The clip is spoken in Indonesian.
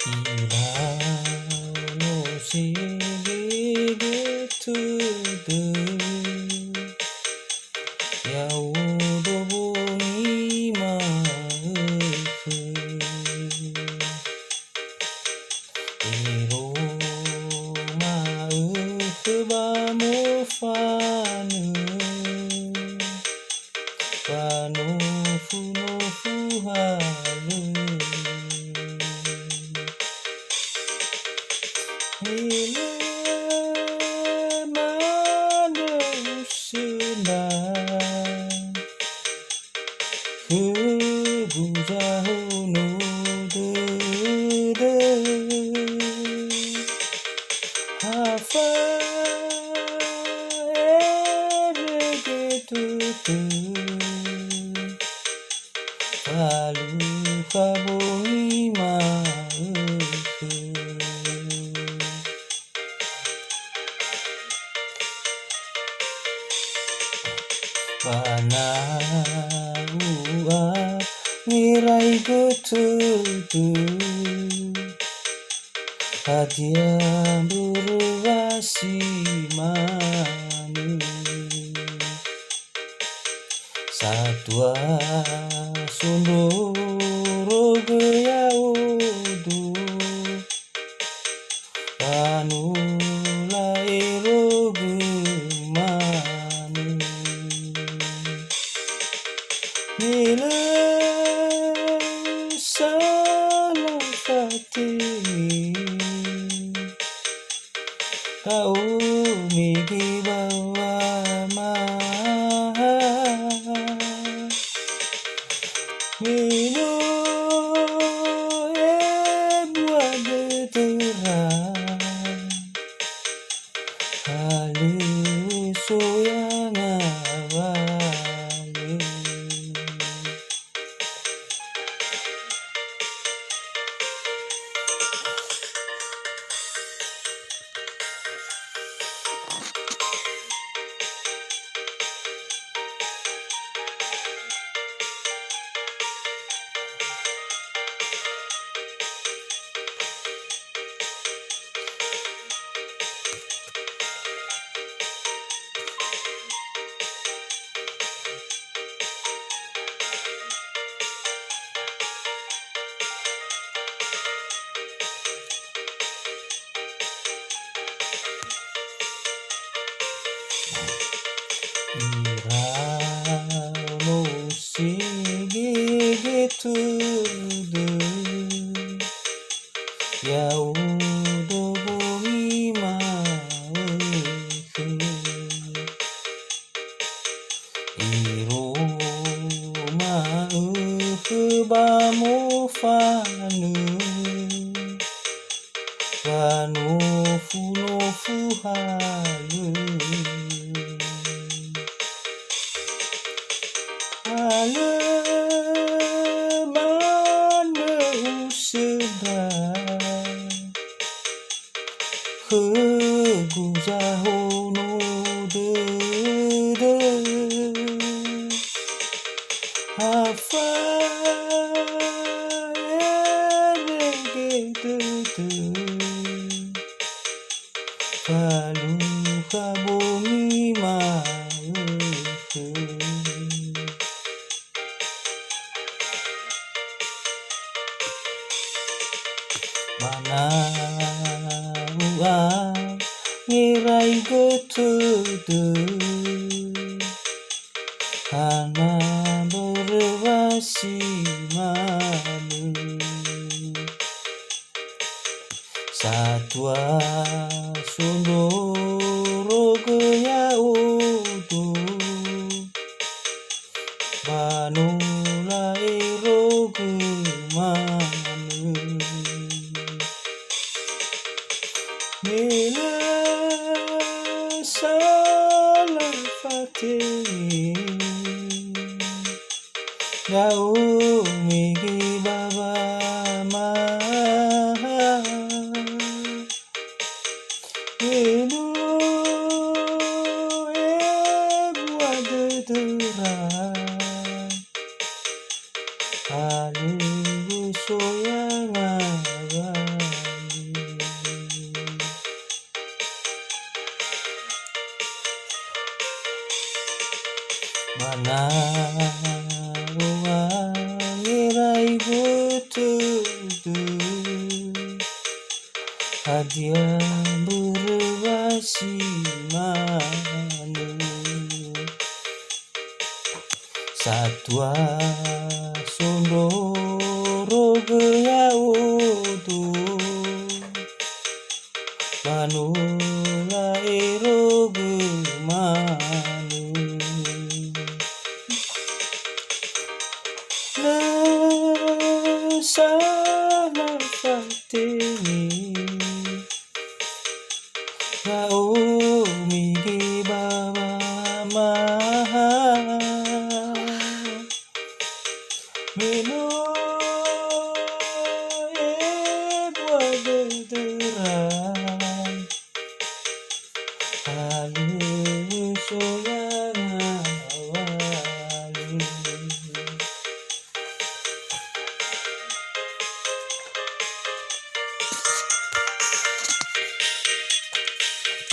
Iraone Se'ege todo todo nias Iroma vamos fanu halu Ile manusia Kebujahunu dede Hafa eregetutu Lalu kabui mauku Bana ua nirai gotutu Hadiah berwasi manu Satwa sundoro geyaudu Anu lairo gemanu Nila salah fatih Kau migi bawa Mino buat terang Halus yang awal Iraone Se'ege todo todo mauku Iroma vamos fanu halu Aleman sedang Kegujahunu dede Hafa eregetutu Lalu kabumi mauku Mana uang ngirai gotudu Hana berwasi manu Satwa sundoro geyaudu Banu lairo gemanu Nila salah fatih Kau migi baba Inu buat terang Lagu soyangan mana ngirai betul hadiah berbasi manu satwa sondoro geyautu manula ero gemanu salah fatini kau migi baba maha meno derai Lagu soyangan